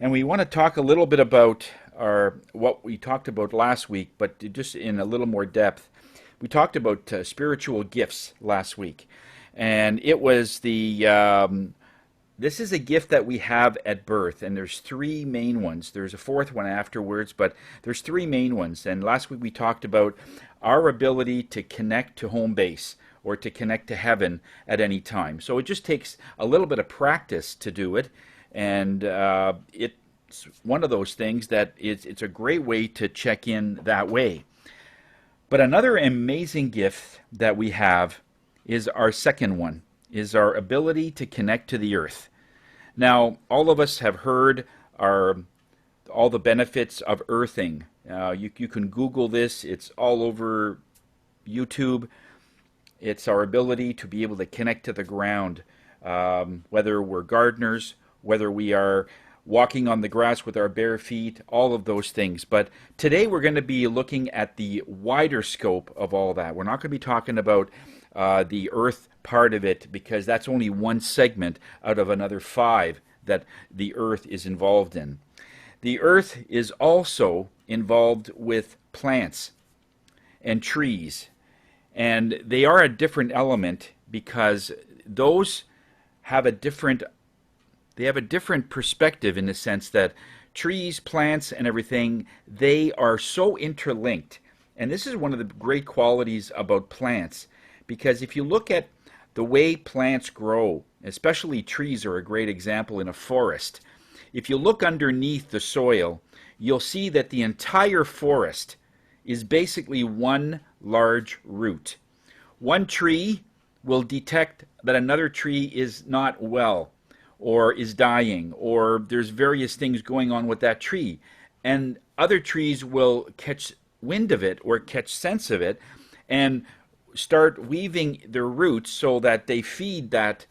And we want to talk a little bit about our what we talked about last week, but just in a little more depth. We talked about spiritual gifts last week, and it was the this is a gift that we have at birth, and there's three main ones. There's a fourth one afterwards, but there's three main ones. And last week we talked about our ability to connect to home base or to connect to heaven at any time. So it just takes a little bit of practice to do it, and it's one of those things that it's a great way to check in that way. But another amazing gift that we have is our second one, is our ability to connect to the earth. Now, all of us have heard all the benefits of earthing. You can Google this. It's all over YouTube. It's our ability to be able to connect to the ground, whether we're gardeners, whether we are walking on the grass with our bare feet, all of those things. But today we're going to be looking at the wider scope of all that. We're not going to be talking about the earth part of it, because that's only one segment out of another five that the earth is involved in. The earth is also involved with plants and trees, and they are a different element because those have a different they have a different perspective, in the sense that trees, plants, and everything, they are so interlinked. And this is one of the great qualities about plants, because if you look at the way plants grow, especially trees are a great example in a forest. If you look underneath the soil, you'll see that the entire forest is basically one large root. One tree will detect that another tree is not well, or is dying, or there's various things going on with that tree. And other trees will catch wind of it or catch sense of it and start weaving their roots so that they feed that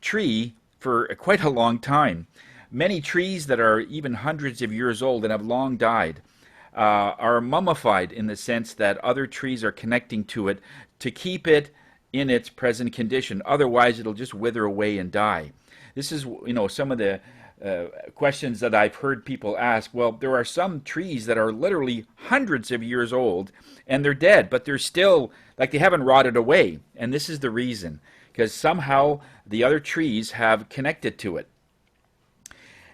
tree for quite a long time. Many trees that are even hundreds of years old and have long died are mummified, in the sense that other trees are connecting to it to keep it in its present condition. Otherwise, it'll just wither away and die. This is, some of the questions that I've heard people ask. Well, there are some trees that are literally hundreds of years old and they're dead, but they're still, like, they haven't rotted away. And this is the reason, because somehow the other trees have connected to it.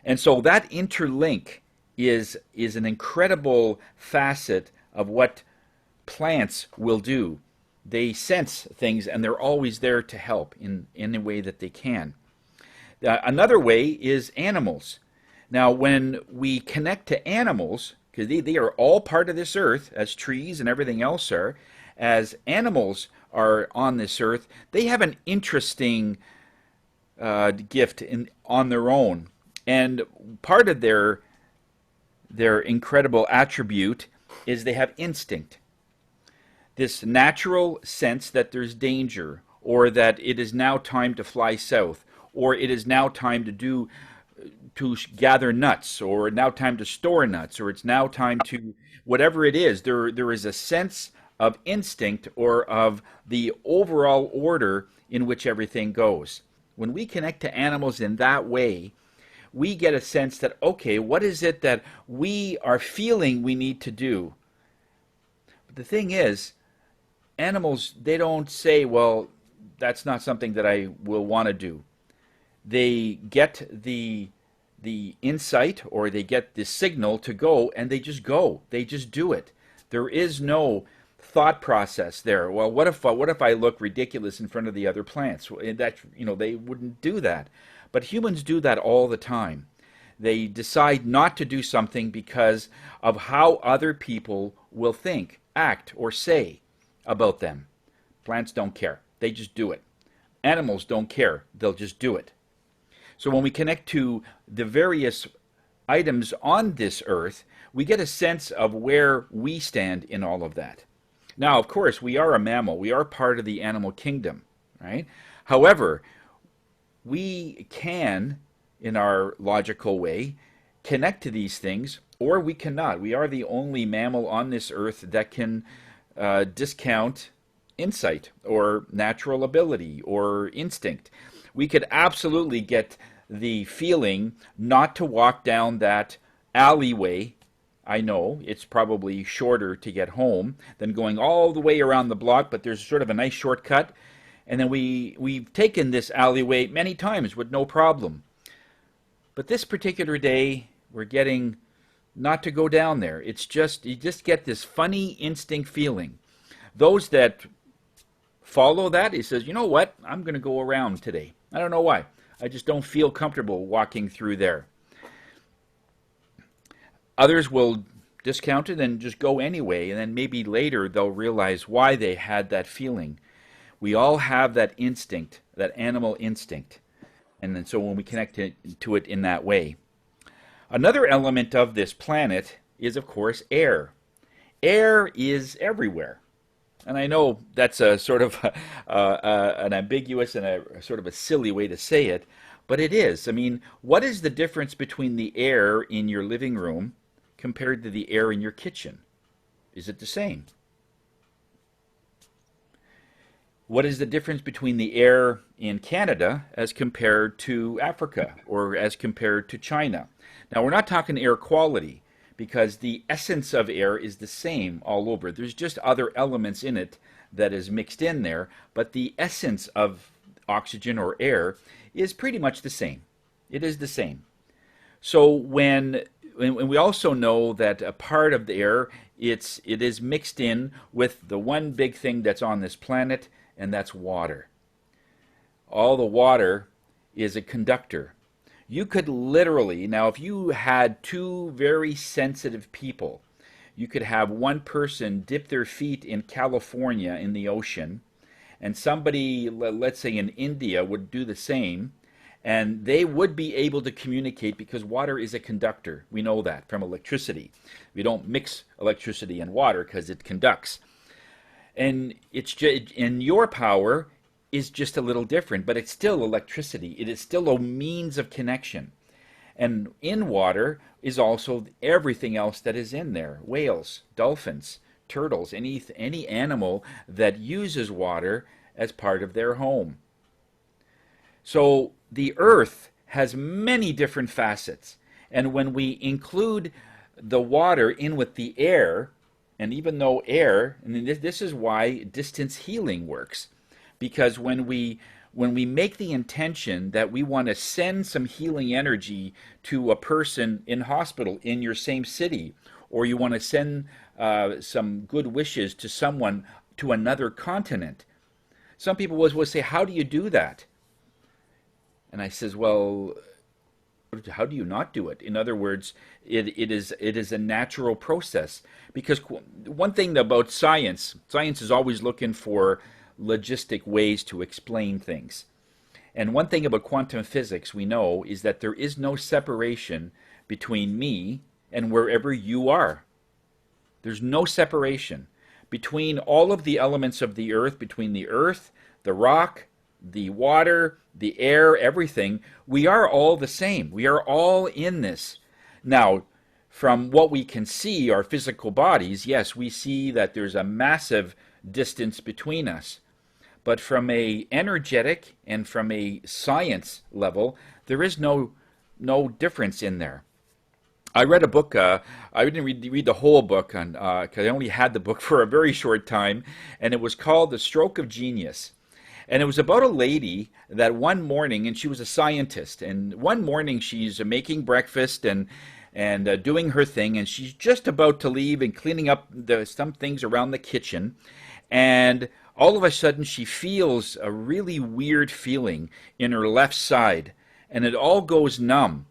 And so that interlink is an incredible facet of what plants will do. They sense things, and they're always there to help in any way that they can. Another way is animals. Now, when we connect to animals, because they are all part of this earth, as trees and everything else are, as animals are on this earth, they have an interesting gift on their own. And part of their incredible attribute is they have instinct. This natural sense that there's danger, or that it is now time to fly south, or it is now time to gather nuts, or now time to store nuts, or it's now time to whatever it is. There is a sense of instinct, or of the overall order in which everything goes. When we connect to animals in that way, we get a sense that, okay, what is it that we are feeling we need to do? But the thing is, animals, they don't say, well, that's not something that I will want to do. They get the insight, or they get the signal to go, and they just go. They just do it. There is no thought process there. Well, what if I look ridiculous in front of the other plants? That, they wouldn't do that. But humans do that all the time. They decide not to do something because of how other people will think, act, or say about them. Plants don't care. They just do it. Animals don't care. They'll just do it. So when we connect to the various items on this earth, we get a sense of where we stand in all of that. Now, of course, we are a mammal. We are part of the animal kingdom, right? However, we can, in our logical way, connect to these things, or we cannot. We are the only mammal on this earth that can discount insight or natural ability or instinct. We could absolutely get the feeling not to walk down that alleyway. I know it's probably shorter to get home than going all the way around the block, but there's sort of a nice shortcut. And then we've taken this alleyway many times with no problem. But this particular day, we're getting not to go down there. It's just, you just get this funny instinct feeling. Those that follow that, he says, you know what, I'm going to go around today. I don't know why. I just don't feel comfortable walking through there. Others will discount it and just go anyway, and then maybe later they'll realize why they had that feeling. We all have that instinct, that animal instinct. And then so when we connect to it in that way. Another element of this planet is, of course, air. Air is everywhere. And I know that's a sort of an ambiguous and a sort of a silly way to say it, but it is. I mean, what is the difference between the air in your living room compared to the air in your kitchen? Is it the same? What is the difference between the air in Canada as compared to Africa or as compared to China? Now, we're not talking air quality because the essence of air is the same all over. There's just other elements in it that is mixed in there, but the essence of oxygen or air is pretty much the same. It is the same. So when we also know that a part of the air, it is mixed in with the one big thing that's on this planet, and that's water. All the water is a conductor. You could literally, now if you had two very sensitive people, you could have one person dip their feet in California in the ocean, and somebody, let's say in India, would do the same, and they would be able to communicate because water is a conductor. We know that from electricity. We don't mix electricity and water because it conducts. And it's just, and your power is just a little different, but it's still electricity. It is still a means of connection. And in water is also everything else that is in there. Whales, dolphins, turtles, any animal that uses water as part of their home. So the earth has many different facets. And when we include the water in with the air, and even though air, and this is why distance healing works, because when we make the intention that we want to send some healing energy to a person in hospital in your same city, or you want to send some good wishes to someone to another continent, some people will say, how do you do that? And I says, well, how do you not do it? In other words, it is a natural process. Because one thing about science is always looking for logistic ways to explain things. And one thing about quantum physics we know is that there is no separation between me and wherever you are. There's no separation between all of the elements of the earth, the rock, the water, the air, everything. We are all the same. We are all in this. Now, from what we can see, our physical bodies, yes, we see that there's a massive distance between us. But from a energetic and from a science level, there is no difference in there. I read a book. I didn't read the whole book because I only had the book for a very short time, and it was called The Stroke of Genius. And it was about a lady that one morning, and she was a scientist, and one morning she's making breakfast and doing her thing, and she's just about to leave and cleaning up some things around the kitchen, and all of a sudden she feels a really weird feeling in her left side, and it all goes numb.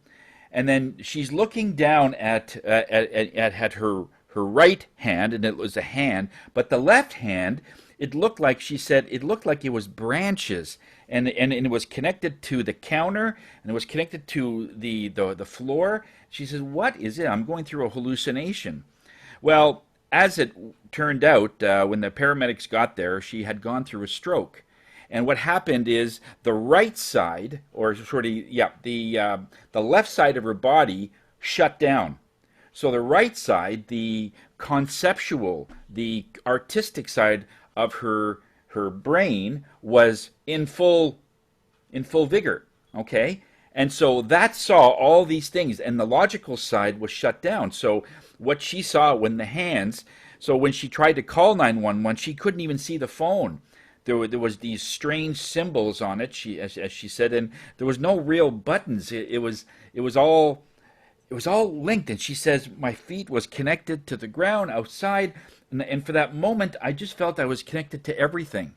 And then she's looking down at her right hand, and it was a hand, but the left hand, it looked like, she said, it looked like it was branches, and it was connected to the counter, and it was connected to the floor. She says, what is it? I'm going through a hallucination. Well, as it turned out, when the paramedics got there, she had gone through a stroke. And what happened is the right side, or sort of, the left side of her body shut down. So the right side, the conceptual, the artistic side of her brain was in full vigor, okay? And so that saw all these things, and the logical side was shut down. So what she saw when the hands, so when she tried to call 911, she couldn't even see the phone. There was these strange symbols on it, as she said, and there was no real buttons. It was all it was all linked. And she says my feet was connected to the ground outside, and for that moment, I just felt I was connected to everything.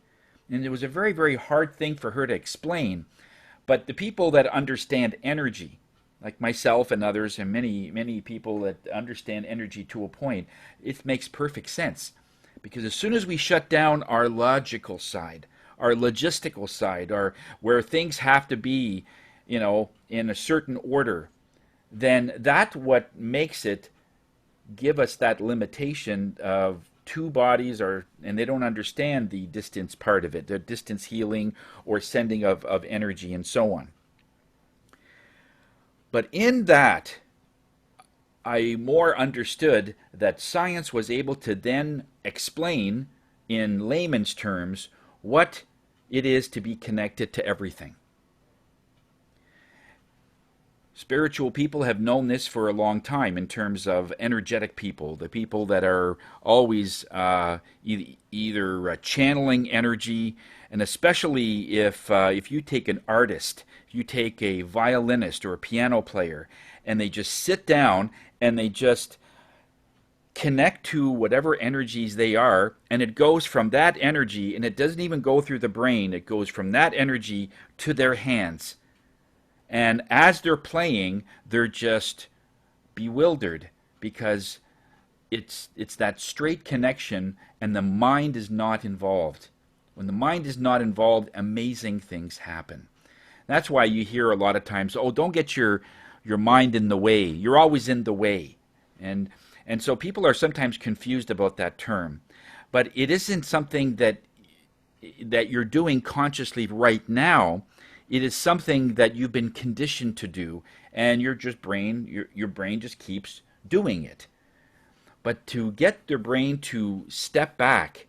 And it was a very, very hard thing for her to explain. But the people that understand energy, like myself and others, and many, many people that understand energy to a point, it makes perfect sense. Because as soon as we shut down our logical side, our logistical side, our where things have to be, in a certain order, then that's what makes it give us that limitation of two bodies, and they don't understand the distance part of it, the distance healing or sending of energy and so on. But in that, I more understood that science was able to then explain in layman's terms what it is to be connected to everything. Spiritual people have known this for a long time in terms of energetic people, the people that are always either channeling energy, and especially if you take an artist, if you take a violinist or a piano player, and they just sit down and they just connect to whatever energies they are, and it goes from that energy, and it doesn't even go through the brain, it goes from that energy to their hands. And as they're playing, they're just bewildered because it's that straight connection and the mind is not involved. When the mind is not involved, amazing things happen. That's why you hear a lot of times, oh, don't get your mind in the way. You're always in the way. And so people are sometimes confused about that term. But it isn't something that you're doing consciously right now. It is something that you've been conditioned to do, and your brain just keeps doing it. But to get their brain to step back,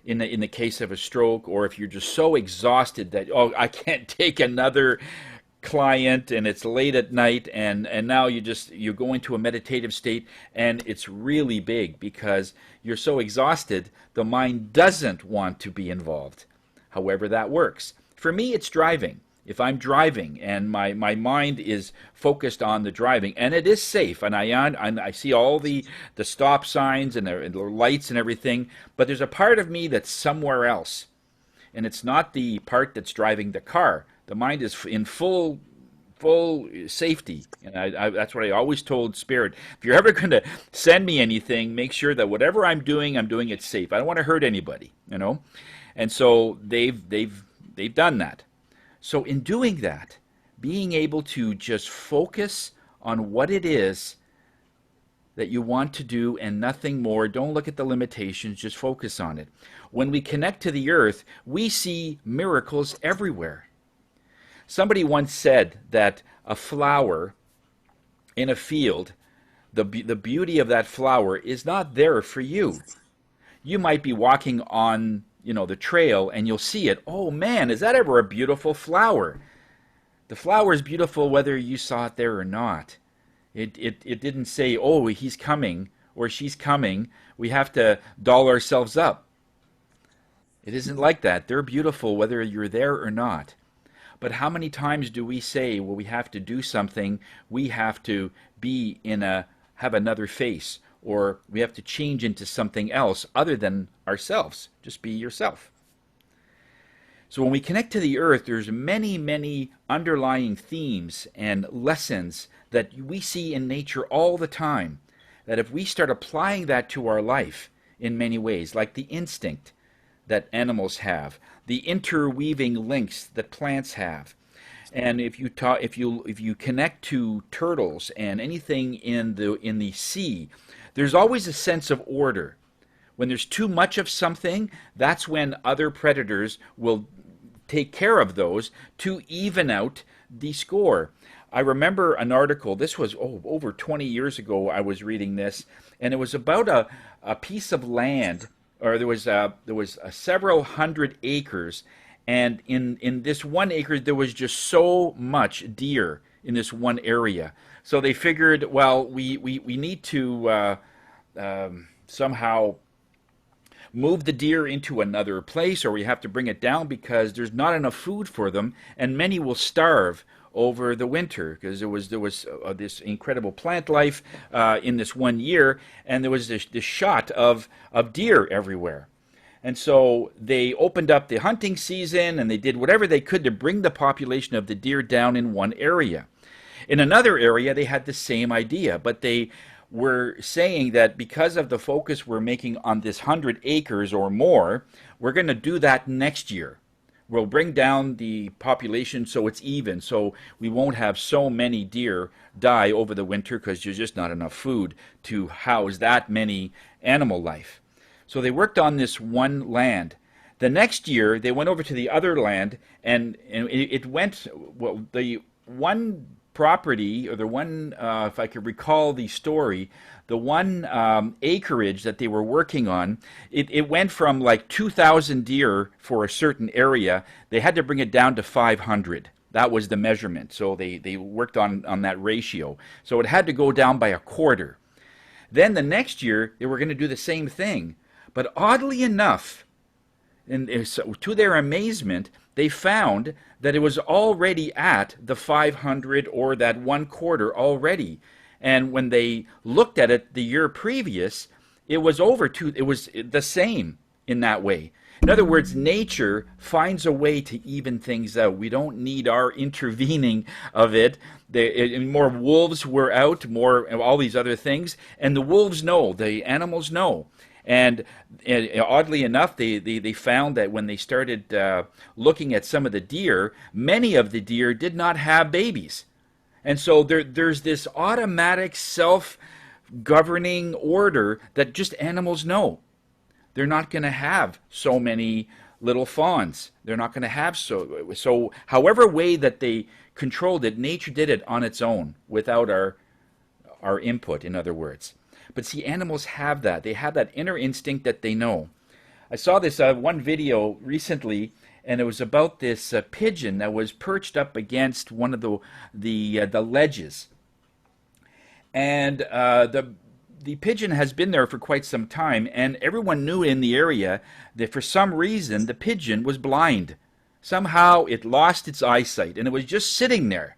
in the case of a stroke, or if you're just so exhausted that, oh, I can't take another client and it's late at night, and now you go into a meditative state, and it's really big because you're so exhausted the mind doesn't want to be involved, however that works. For me, it's driving. If I'm driving and my mind is focused on the driving, and it is safe, and I see all the stop signs and the lights and everything, but there's a part of me that's somewhere else, and it's not the part that's driving the car. The mind is in full safety, and that's what I always told Spirit. If you're ever going to send me anything, make sure that whatever I'm doing it safe. I don't want to hurt anybody. And so they've done that. So in doing that, being able to just focus on what it is that you want to do and nothing more, don't look at the limitations, just focus on it. When we connect to the earth, we see miracles everywhere. Somebody once said that a flower in a field, the beauty of that flower is not there for you. You might be walking on the trail, and you'll see it. Oh man, is that ever a beautiful flower? The flower is beautiful whether you saw it there or not. It didn't say, oh, he's coming or she's coming, we have to doll ourselves up. It isn't like that. They're beautiful whether you're there or not. But how many times do we say, well, we have to do something, we have to have another face, or we have to change into something else other than ourselves. Just be yourself. So when we connect to the earth, there's many, many underlying themes and lessons that we see in nature all the time, that if we start applying that to our life in many ways, like the instinct that animals have, the interweaving links that plants have, and if you connect to turtles and anything in the sea, there's always a sense of order. When there's too much of something, that's when other predators will take care of those to even out the score. I remember an article, this was over 20 years ago I was reading this, and it was about a piece of land, or there was several hundred acres, And in this 1 acre, there was just so much deer in this one area. So they figured, well, we need to somehow move the deer into another place, or we have to bring it down because there's not enough food for them, and many will starve over the winter because there was this incredible plant life in this one year, and there was this shot of deer everywhere. And so they opened up the hunting season and they did whatever they could to bring the population of the deer down in one area. In another area, they had the same idea, but they were saying that because of the focus we're making on this 100 acres or more, we're going to do that next year. We'll bring down the population so it's even, so we won't have so many deer die over the winter because there's just not enough food to house that many animal life. So they worked on this one land. The next year, they went over to the other land, and it went, well, the one property, or the one, if I could recall the story, the one acreage that they were working on, it went from like 2,000 deer for a certain area. They had to bring it down to 500. That was the measurement. So they worked on that ratio. So it had to go down by a quarter. Then the next year, they were going to do the same thing. But oddly enough, and so to their amazement, they found that it was already at the 500 or that one quarter already. And when they looked at it the year previous, it was it was the same in that way. In other words, nature finds a way to even things out. We don't need our intervening of it. More wolves were out, more all these other things, and the wolves know, the animals know. And oddly enough, they found that when they started looking at some of the deer, many of the deer did not have babies. And so there's this automatic self-governing order that just animals know. They're not going to have so many little fawns. They're not going to have so however way that they controlled it, nature did it on its own without our input, in other words. But see, animals have that. They have that inner instinct that they know. I saw this one video recently, and it was about this pigeon that was perched up against one of the ledges. And the pigeon has been there for quite some time, and everyone knew in the area that for some reason the pigeon was blind. Somehow it lost its eyesight, and it was just sitting there.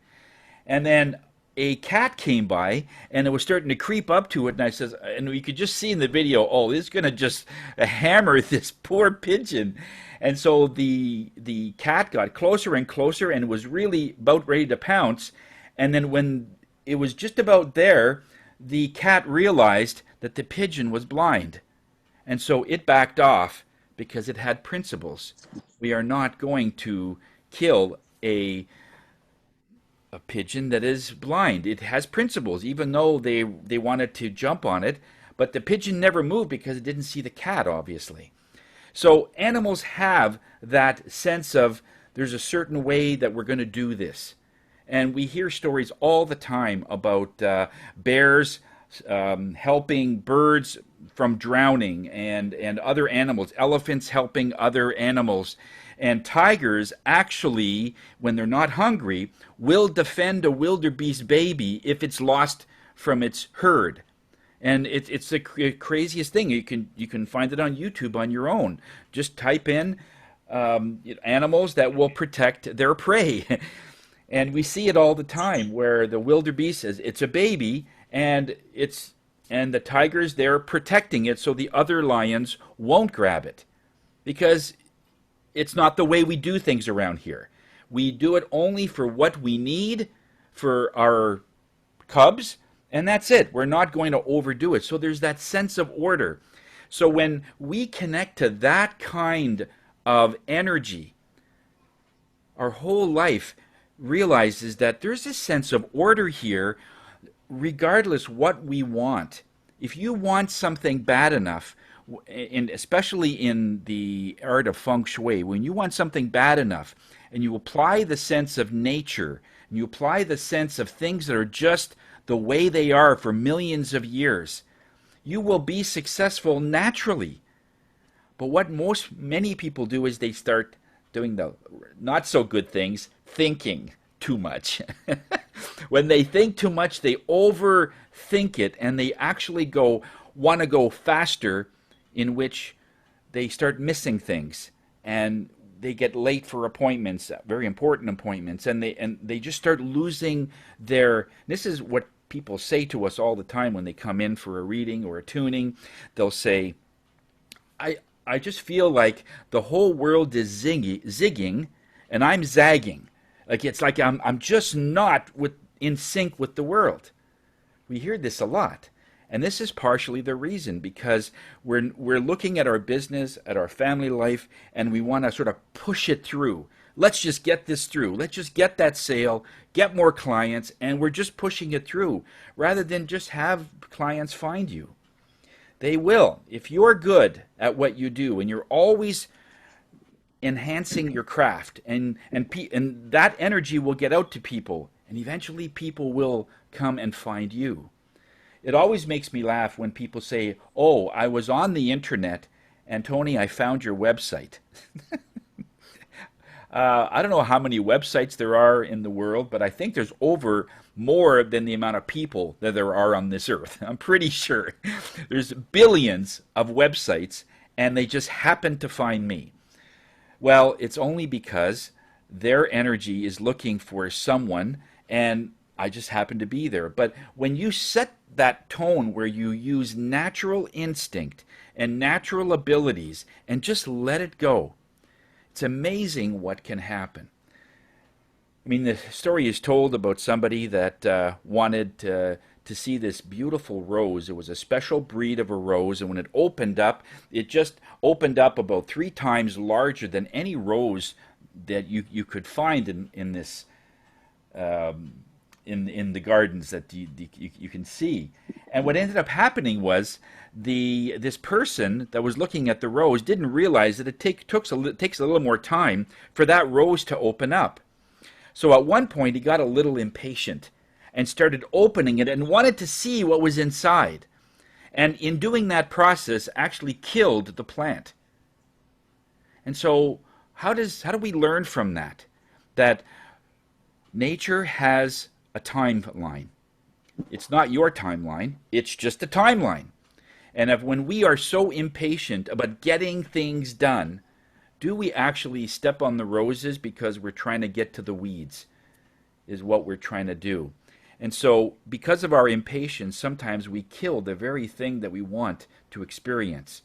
And then a cat came by, and it was starting to creep up to it, and I says, and you could just see in the video, oh, it's going to just hammer this poor pigeon. And so the cat got closer and closer and was really about ready to pounce. And then when it was just about there, the cat realized that the pigeon was blind. And so it backed off because it had principles. We are not going to kill a pigeon that is blind. It has principles, even though they wanted to jump on it, but the pigeon never moved because it didn't see the cat, obviously. So animals have that sense of there's a certain way that we're going to do this. And we hear stories all the time about bears helping birds from drowning, and other animals, elephants helping other animals. And tigers actually, when they're not hungry, will defend a wildebeest baby if it's lost from its herd. And it's the craziest thing. You can find it on YouTube on your own. Just type in animals that will protect their prey. And we see it all the time where the wildebeest says it's a baby, and the tigers, they're protecting it so the other lions won't grab it. Because it's not the way we do things around here. We do it only for what we need for our cubs, and that's it. We're not going to overdo it. So there's that sense of order. So when we connect to that kind of energy, our whole life realizes that there's a sense of order here regardless what we want. If you want something bad enough, and especially in the art of feng shui, when you want something bad enough and you apply the sense of nature, and you apply the sense of things that are just the way they are for millions of years, you will be successful naturally. But what many people do is they start doing the not so good things, thinking too much. When they think too much, they overthink it and they actually want to go faster, in which they start missing things and they get late for appointments, very important appointments, and they just start losing their. This is what people say to us all the time when they come in for a reading or a tuning. They'll say, I just feel like the whole world is zigging and I'm zagging. Like it's like I'm just not in sync with the world. We hear this a lot. And this is partially the reason, because we're looking at our business, at our family life, and we want to sort of push it through. Let's just get this through. Let's just get that sale, get more clients, and we're just pushing it through rather than just have clients find you. They will. If you're good at what you do and you're always enhancing your craft, and that energy will get out to people, and eventually people will come and find you. It always makes me laugh when people say, "Oh, I was on the internet and Tony, I found your website." I don't know how many websites there are in the world, but I think there's more than the amount of people that there are on this earth. I'm pretty sure there's billions of websites, and they just happen to find me. Well, it's only because their energy is looking for someone, and I just happen to be there. But when you set that tone where you use natural instinct and natural abilities and just let it go, it's amazing what can happen. I mean, the story is told about somebody that wanted to see this beautiful rose. It was a special breed of a rose, and when it opened up, it just opened up about 3 times larger than any rose that you could find in this in the gardens that you can see. And what ended up happening was this person that was looking at the rose didn't realize that it takes a little more time for that rose to open up. So at one point he got a little impatient and started opening it and wanted to see what was inside. And in doing that process actually killed the plant. And so how do we learn from that? That nature has a timeline. It's not your timeline, it's just a timeline. And when we are so impatient about getting things done, do we actually step on the roses because we're trying to get to the weeds, is what we're trying to do. And so because of our impatience, sometimes we kill the very thing that we want to experience.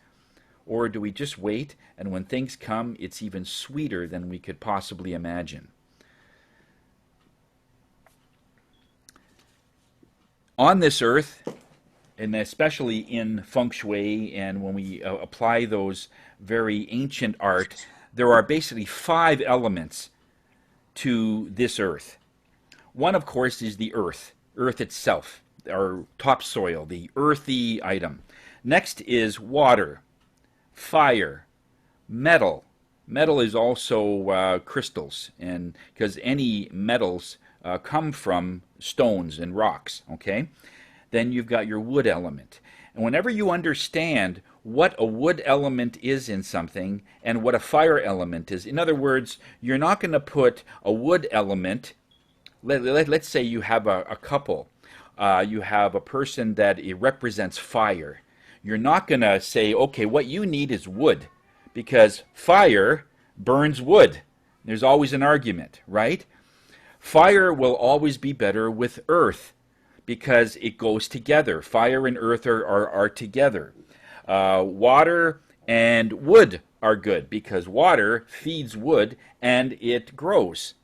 Or do we just wait, and when things come, it's even sweeter than we could possibly imagine? On this earth, and especially in feng shui, and when we apply those very ancient art, there are basically 5 elements to this earth. One, of course, is the earth itself, our topsoil, the earthy item. Next is water, fire, metal. Metal is also crystals, and because any metals come from stones and rocks, okay? Then you've got your wood element. And whenever you understand what a wood element is in something and what a fire element is, in other words, you're not going to put a wood element, let's say you have a couple, you have a person that it represents fire. You're not going to say, okay, what you need is wood, because fire burns wood. There's always an argument, right? Fire will always be better with earth because it goes together. Fire and earth are together. Water and wood are good because water feeds wood and it grows.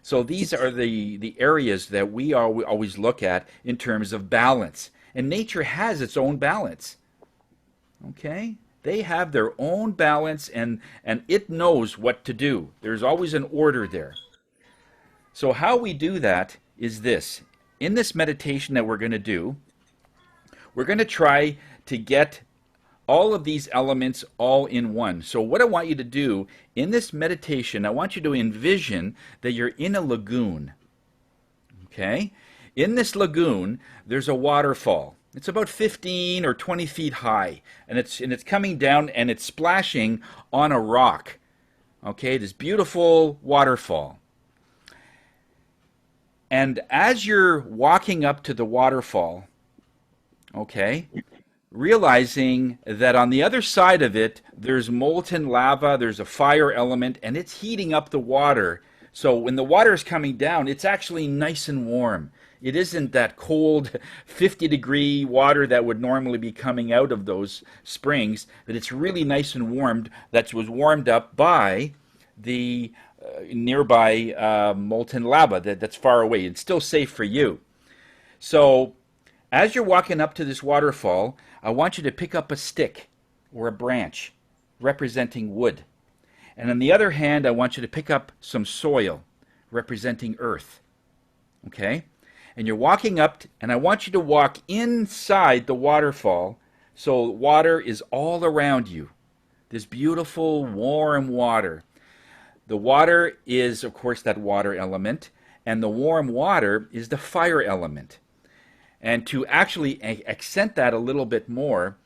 So these are the areas that we always look at in terms of balance. And nature has its own balance. Okay? They have their own balance, and it knows what to do. There's always an order there. So how we do that is this. In this meditation that we're going to do, we're going to try to get all of these elements all in one. So what I want you to do in this meditation, I want you to envision that you're in a lagoon. Okay? In this lagoon, there's a waterfall. It's about 15 or 20 feet high, and it's coming down and it's splashing on a rock. Okay, this beautiful waterfall. And as you're walking up to the waterfall, okay, realizing that on the other side of it, there's molten lava, there's a fire element, and it's heating up the water. So when the water is coming down, it's actually nice and warm. It isn't that cold 50-degree water that would normally be coming out of those springs, but it's really nice and warmed. That was warmed up by the nearby molten lava that's far away. It's still safe for you. So as you're walking up to this waterfall, I want you to pick up a stick or a branch representing wood. And on the other hand, I want you to pick up some soil representing earth. Okay? And you're walking up, and I want you to walk inside the waterfall so water is all around you. This beautiful, warm water. The water is, of course, that water element, and the warm water is the fire element. And to actually accent that a little bit more,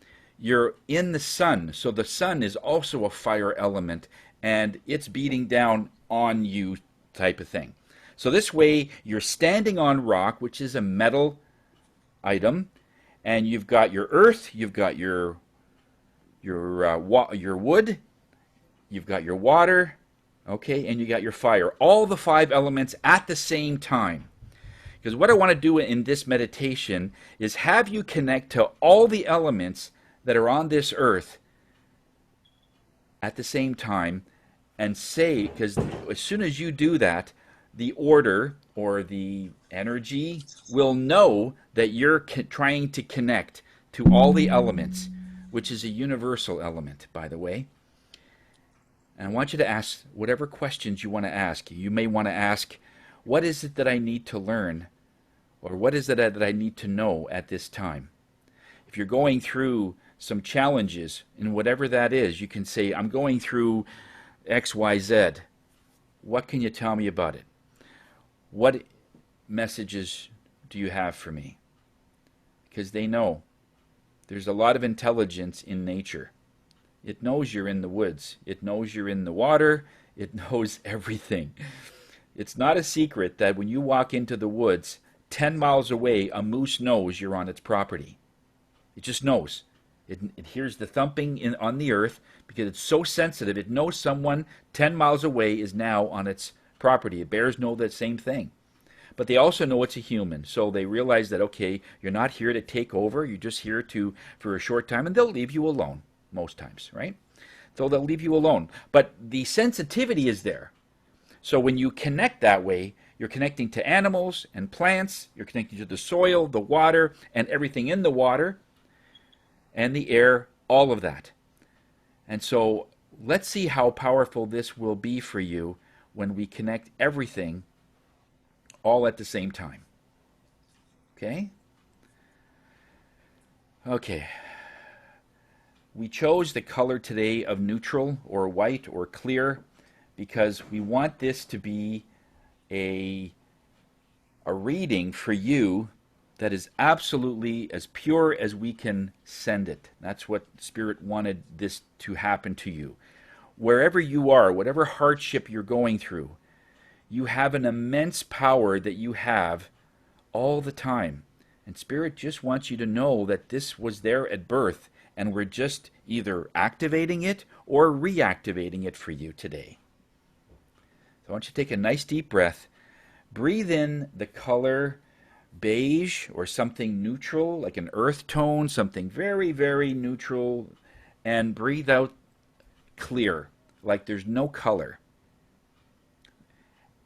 you're in the sun. So the sun is also a fire element, and it's beating down on you type of thing. So this way, you're standing on rock, which is a metal item, and you've got your earth, you've got your wood, you've got your water, okay, and you got your fire. All the 5 elements at the same time. Because what I want to do in this meditation is have you connect to all the elements that are on this earth at the same time and say, because as soon as you do that, the order or the energy will know that you're trying to connect to all the elements, which is a universal element, by the way. And I want you to ask whatever questions you want to ask. You may want to ask, what is it that I need to learn? Or what is it that I need to know at this time? If you're going through some challenges, in whatever that is, you can say, I'm going through X, Y, Z. What can you tell me about it? What messages do you have for me? Because they know. There's a lot of intelligence in nature. It knows you're in the woods. It knows you're in the water. It knows everything. It's not a secret that when you walk into the woods, 10 miles away, a moose knows you're on its property. It just knows. It hears the thumping on the earth because it's so sensitive. It knows someone 10 miles away is now on its property. Bears know that same thing. But they also know it's a human. So they realize that, okay, you're not here to take over. You're just here for a short time, and they'll leave you alone most times, right? So they'll leave you alone. But the sensitivity is there. So when you connect that way, you're connecting to animals and plants. You're connecting to the soil, the water, and everything in the water and the air, all of that. And so let's see how powerful this will be for you when we connect everything all at the same time. Okay? Okay. We chose the color today of neutral or white or clear because we want this to be a reading for you that is absolutely as pure as we can send it. That's what Spirit wanted this to happen to you. Wherever you are, whatever hardship you're going through, you have an immense power that you have all the time. And Spirit just wants you to know that this was there at birth, and we're just either activating it or reactivating it for you today. So I want you to take a nice deep breath. Breathe in the color beige or something neutral, like an earth tone, something very, very neutral, and breathe out clear, like there's no color.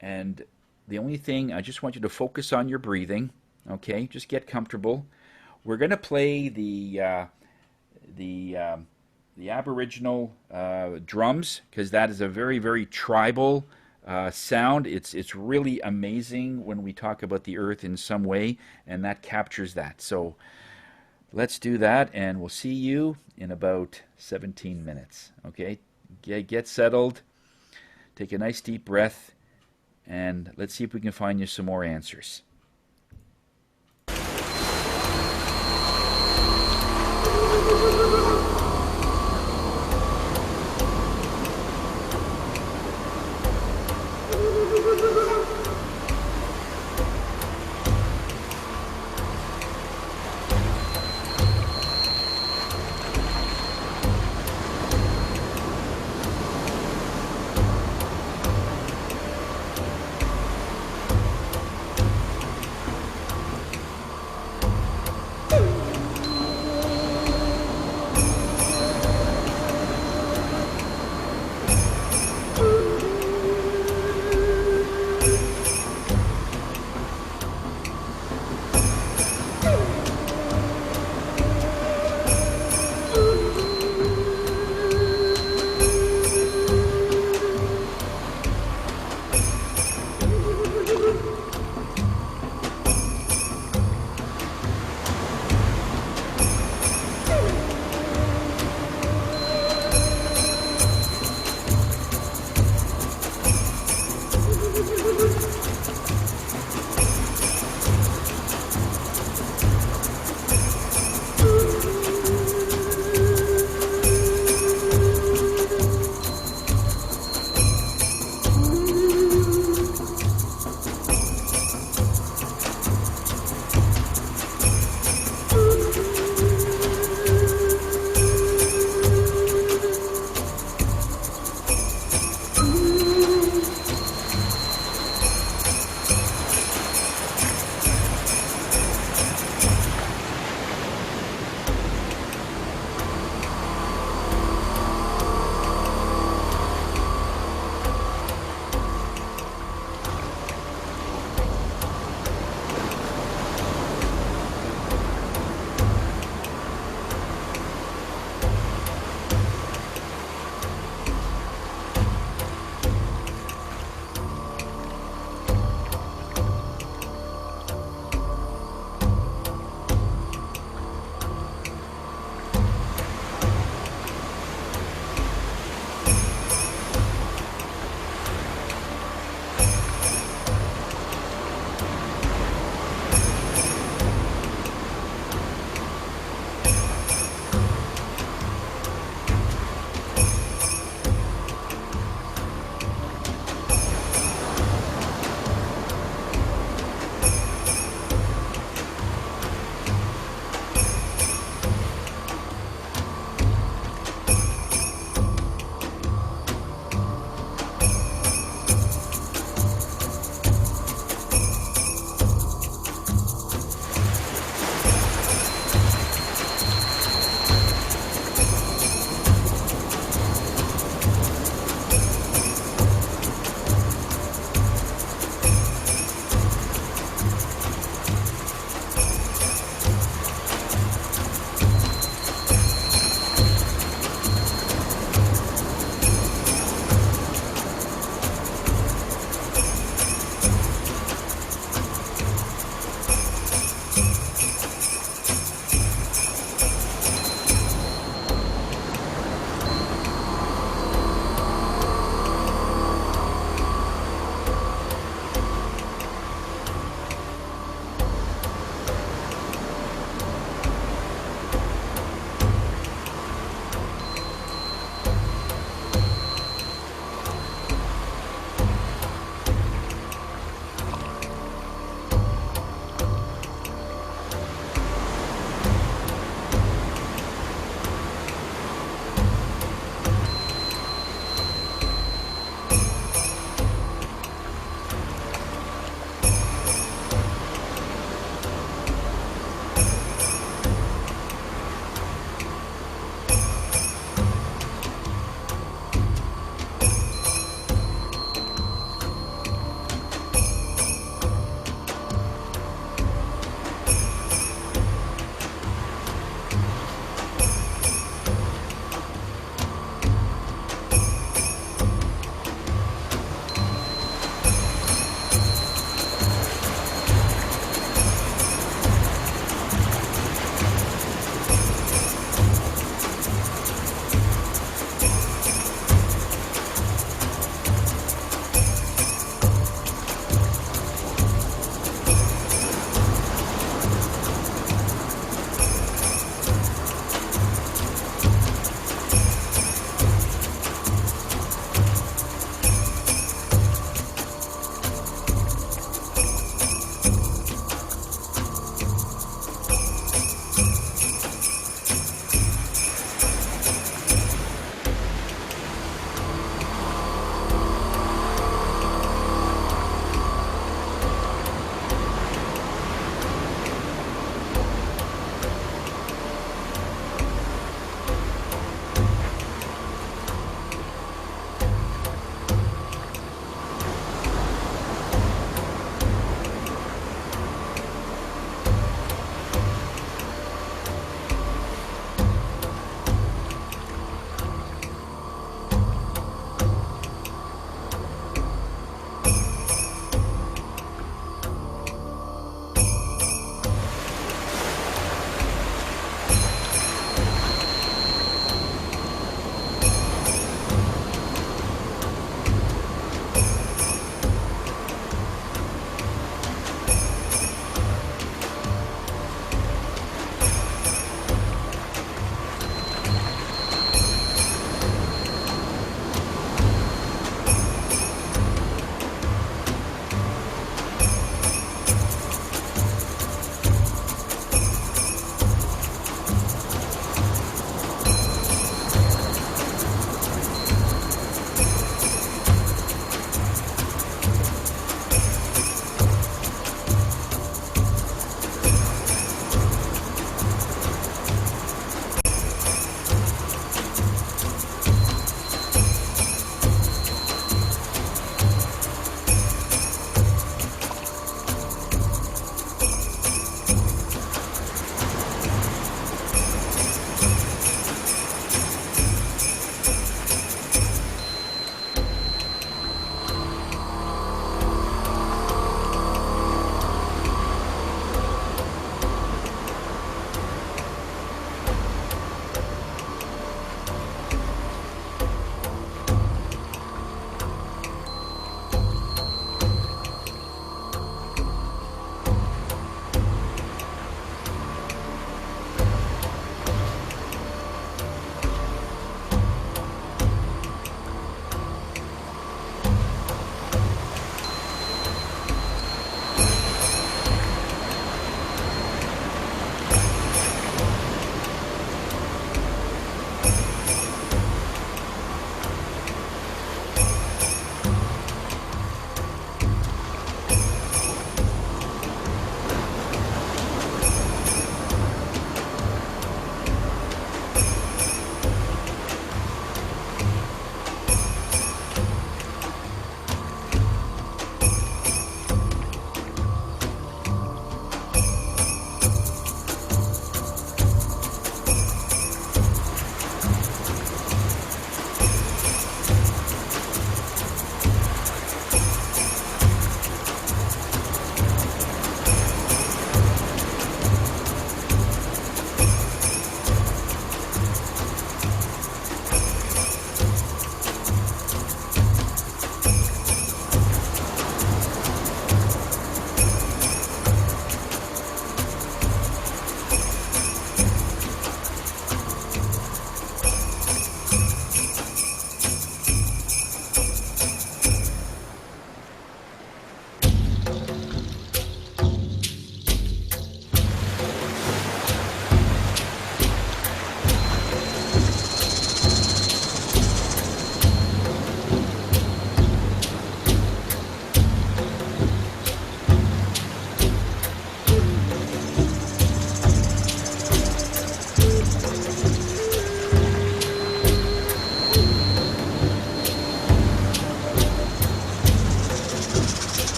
And the only thing, I just want you to focus on your breathing, okay? Just get comfortable. We're going to play the Aboriginal drums, because that is a very, very tribal sound. It's really amazing when we talk about the earth in some way, and that captures that. So let's do that, and we'll see you in about 17 minutes. Okay? Get settled. Take a nice deep breath, and let's see if we can find you some more answers.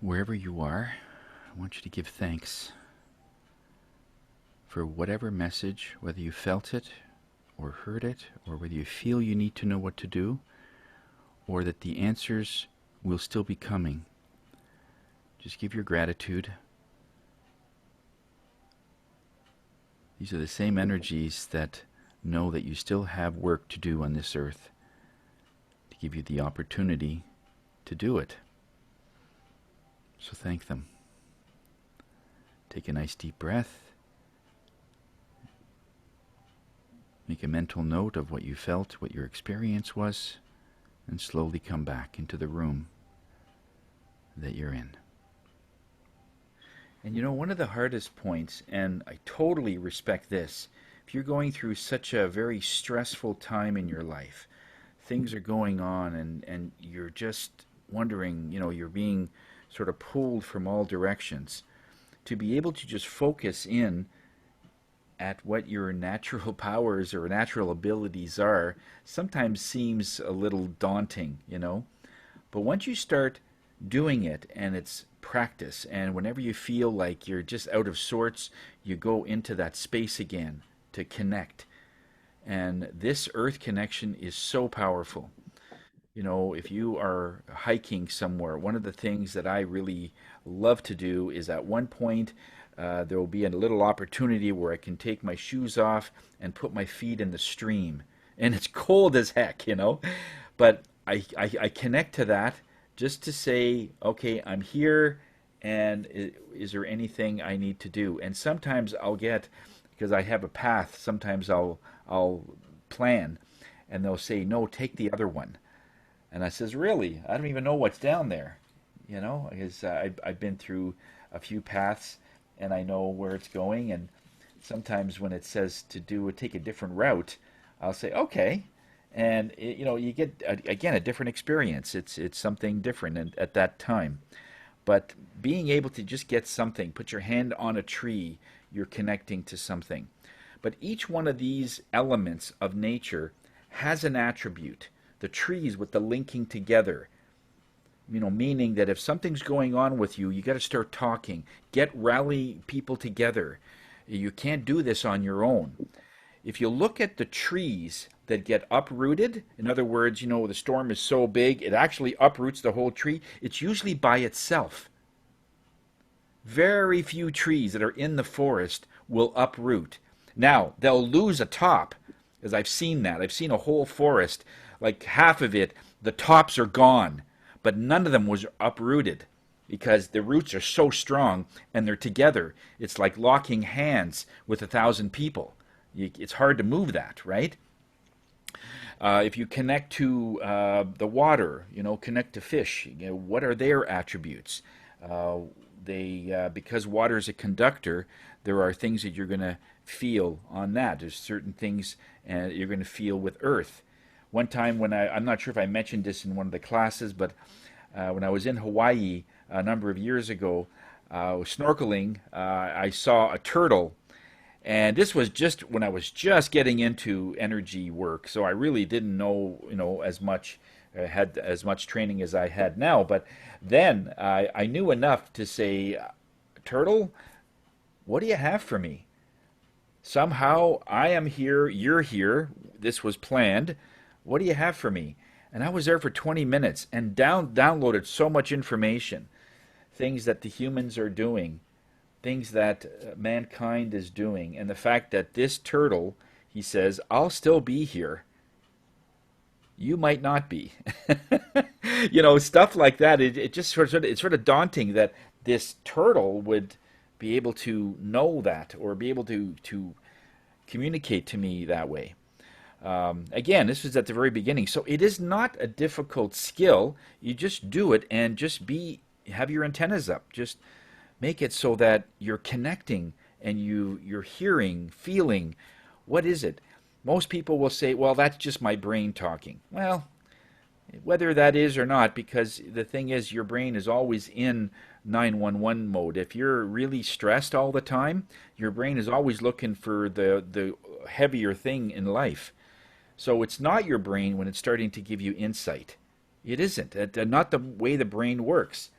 Wherever you are, I want you to give thanks for whatever message, whether you felt it or heard it, or whether you feel you need to know what to do, or that the answers will still be coming. Just give your gratitude. These are the same energies that know that you still have work to do on this earth, to give you the opportunity to do it. So thank them. Take a nice deep breath. Make a mental note of what you felt, what your experience was, and slowly come back into the room that you're in. And you know, one of the hardest points, and I totally respect this, if you're going through such a very stressful time in your life, things are going on and you're just wondering, you're being sort of pulled from all directions, to be able to just focus in at what your natural powers or natural abilities are sometimes seems a little daunting. But once you start doing it and it's practice, and whenever you feel like you're just out of sorts, you go into that space again to connect. And this earth connection is so powerful. If you are hiking somewhere, one of the things that I really love to do is at one point there will be a little opportunity where I can take my shoes off and put my feet in the stream. And it's cold as heck. But I connect to that just to say, okay, I'm here, and is there anything I need to do? And sometimes I'll get, because I have a path, sometimes I'll plan, and they'll say, no, take the other one. And I says, really? I don't even know what's down there, because I've been through a few paths and I know where it's going. And sometimes when it says to take a different route, I'll say, okay. And you get again a different experience. It's something different at that time. But being able to just get something, put your hand on a tree, you're connecting to something. But each one of these elements of nature has an attribute. The trees with the linking together, meaning that if something's going on with you, you got to start talking, rally people together. You can't do this on your own. If you look at the trees that get uprooted, in other words, the storm is so big, it actually uproots the whole tree, it's usually by itself. Very few trees that are in the forest will uproot. Now, they'll lose a top, as I've seen that. I've seen a whole forest, like half of it, the tops are gone, but none of them was uprooted because the roots are so strong and they're together. It's like locking hands with 1,000 people. It's hard to move that, right? If you connect to the water, connect to fish, what are their attributes? Because water is a conductor, there are things that you're going to feel on that. There's certain things you're going to feel with earth. One time when I'm not sure if I mentioned this in one of the classes, but when I was in Hawaii a number of years ago, snorkeling, I saw a turtle. And this was just when I was just getting into energy work, so I really didn't know, as much, had as much training as I had now. But then I knew enough to say, "Turtle, what do you have for me? Somehow I am here, you're here. This was planned. What do you have for me?" And I was there for 20 minutes and downloaded so much information, things that the humans are doing, things that mankind is doing, and the fact that this turtle, he says, I'll still be here. You might not be. Stuff like that. It just it's sort of daunting that this turtle would be able to know that or be able to communicate to me that way. Again, this was at the very beginning, so it is not a difficult skill. You just do it and just have your antennas up. Just make it so that you're connecting and you're hearing, feeling. What is it? Most people will say, well, that's just my brain talking. Well, whether that is or not, because the thing is, your brain is always in 911 mode. If you're really stressed all the time, your brain is always looking for the heavier thing in life. So it's not your brain when it's starting to give you insight. It isn't. Not the way the brain works.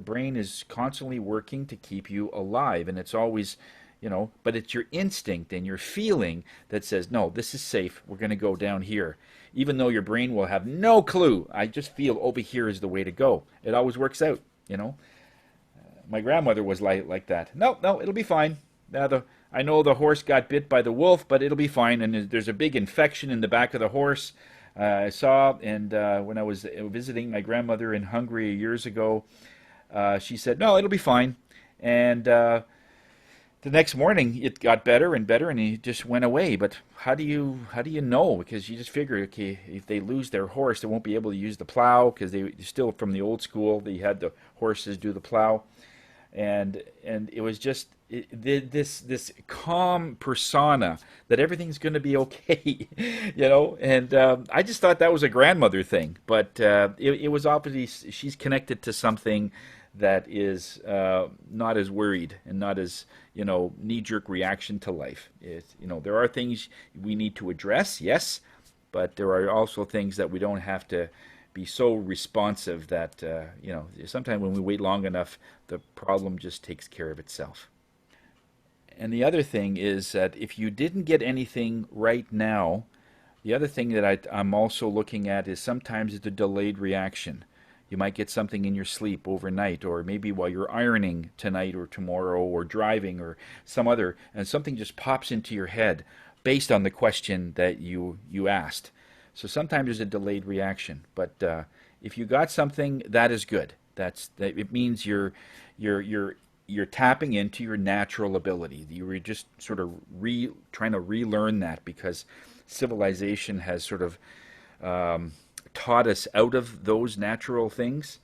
The brain is constantly working to keep you alive, and it's always, but it's your instinct and your feeling that says, no, this is safe. We're going to go down here. Even though your brain will have no clue. I just feel over here is the way to go. It always works out. My grandmother was like that. No, no, it'll be fine. I know the horse got bit by the wolf, but it'll be fine. And there's a big infection in the back of the horse. I saw, and when I was visiting my grandmother in Hungary years ago, she said, "No, it'll be fine." And the next morning, it got better and better, and he just went away. But how do you know? Because you just figure, okay, if they lose their horse, they won't be able to use the plow because they still from the old school. They had the horses do the plow, and it was just this calm persona that everything's going to be okay, And I just thought that was a grandmother thing, but it was obviously she's connected to something that is not as worried and not as knee-jerk reaction to life. There are things we need to address, yes, but there are also things that we don't have to be so responsive that sometimes when we wait long enough, the problem just takes care of itself. And the other thing is that if you didn't get anything right now, the other thing that I'm also looking at is sometimes it's a delayed reaction. You might get something in your sleep overnight, or maybe while you're ironing tonight or tomorrow, or driving, or and something just pops into your head based on the question that you asked. So sometimes there's a delayed reaction, but if you got something, that is good. It means you're tapping into your natural ability. You were just sort of trying to relearn that because civilization has sort of taught us out of those natural things,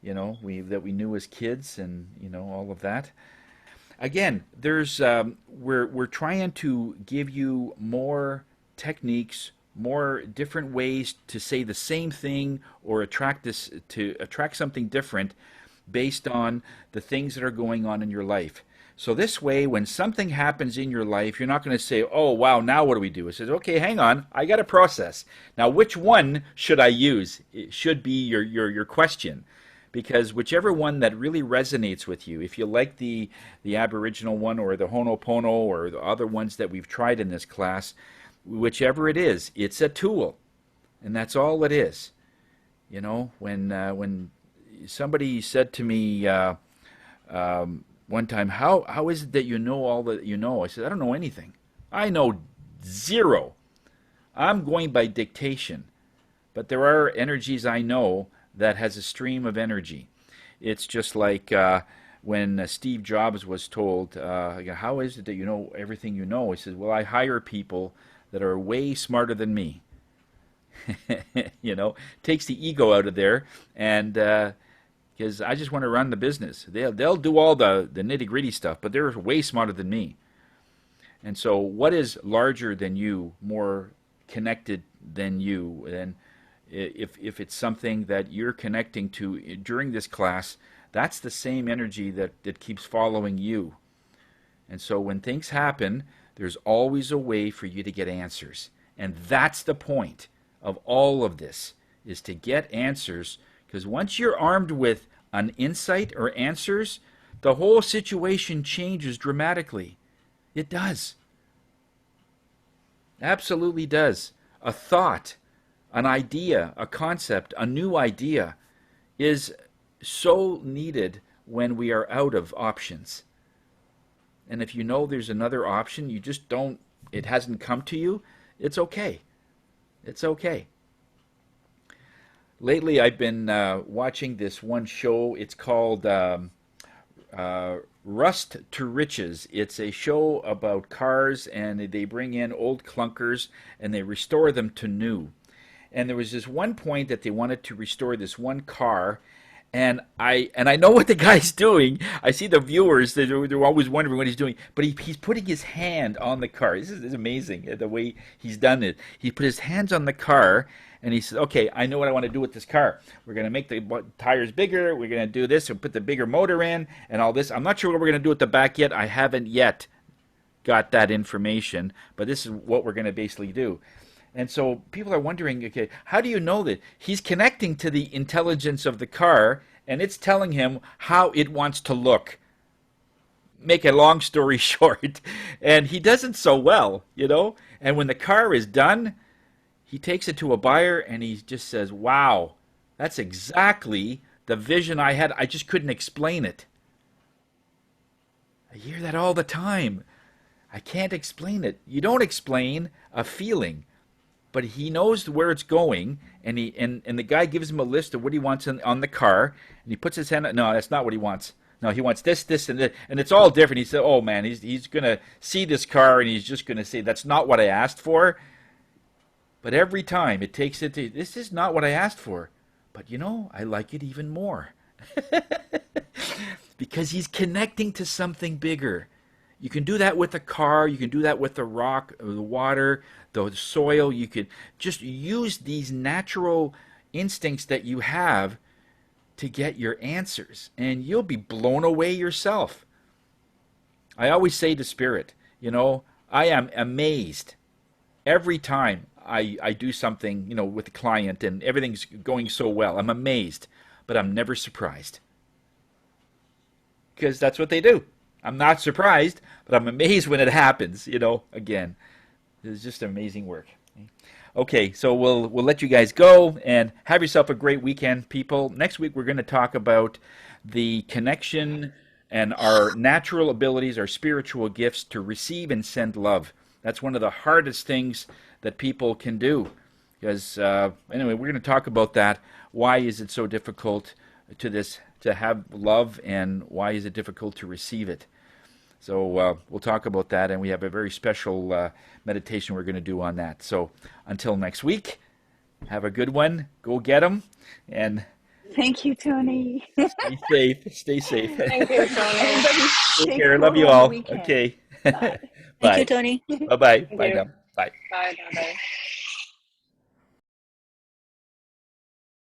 that we knew as kids, and all of that. Again, we're trying to give you more techniques, more different ways to say the same thing or attract something different based on the things that are going on in your life. So this way, when something happens in your life, you're not going to say, "Oh, wow, now what do we do?" It says, "Okay, hang on, I got a process. Now, which one should I use?" It should be your question, because whichever one that really resonates with you, if you like the Aboriginal one or the Ho'oponopono or the other ones that we've tried in this class, whichever it is, it's a tool, and that's all it is. When somebody said to me one time, how is it that you know all that you know? I said, I don't know anything. I know zero. I'm going by dictation. But there are energies I know that has a stream of energy. It's just like when Steve Jobs was told, how is it that you know everything you know? He says, well, I hire people that are way smarter than me. Takes the ego out of there, and because I just want to run the business. They'll do all the nitty-gritty stuff, but they're way smarter than me. And so what is larger than you, more connected than you? And if it's something that you're connecting to during this class, that's the same energy that keeps following you. And so when things happen, there's always a way for you to get answers. And that's the point of all of this, is to get answers. Because once you're armed with an insight or answers, the whole situation changes dramatically. It does. Absolutely does. A thought, an idea, a concept, a new idea is so needed when we are out of options. And if you know there's another option, it hasn't come to you, it's okay. It's okay. Lately, I've been watching this one show. It's called Rust to Riches. It's a show about cars, and they bring in old clunkers and they restore them to new. And there was this one point that they wanted to restore this one car, and I know what the guy's doing. I see the viewers; they're always wondering what he's doing. But he's putting his hand on the car. This is amazing the way he's done it. He put his hands on the car. And he said, okay, I know what I want to do with this car. We're going to make the tires bigger. We're going to do this and put the bigger motor in and all this. I'm not sure what we're going to do at the back yet. I haven't yet got that information. But this is what we're going to basically do. And so people are wondering, okay, how do you know that? He's connecting to the intelligence of the car, and it's telling him how it wants to look. Make a long story short, and he does it so well, you know. And when the car is done, he takes it to a buyer and he just says, "Wow, that's exactly the vision I had. I just couldn't explain it." I hear that all the time. I can't explain it. You don't explain a feeling, but he knows where it's going, and the guy gives him a list of what he wants on the car, and he puts his hand. No, that's not what he wants. No, he wants this, this, and this, and it's all different. He said, "Oh man, he's gonna see this car, and he's just gonna say that's not what I asked for." But every time it takes it to this is not what I asked for, but you know I like it even more because he's connecting to something bigger. You can do that with a car. You can do that with the rock, the water, the soil. You could just use these natural instincts that you have to get your answers, and you'll be blown away yourself. I always say to Spirit, you know, I am amazed every time I do something, you know, with a client and everything's going so well. I'm amazed, but I'm never surprised because that's what they do. I'm not surprised, but I'm amazed when it happens, you know, again. It's just amazing work. Okay, so we'll let you guys go and have yourself a great weekend, people. Next week we're going to talk about the connection and our natural abilities, our spiritual gifts to receive and send love. That's one of the hardest things that people can do. Because anyway, we're going to talk about that. Why is it so difficult to have love, and why is it difficult to receive it? So we'll talk about that, and we have a very special meditation we're going to do on that. So until next week, have a good one. Go get them, and Thank you, Tony. stay safe. Stay safe. Thank you, Tony. Everybody Take stay care. Love cool you on the all. weekend. Okay. Bye. Thank you, Bye. Tony. Bye-bye. Thank Bye you. now. Bye. Bye. Bye. Bye.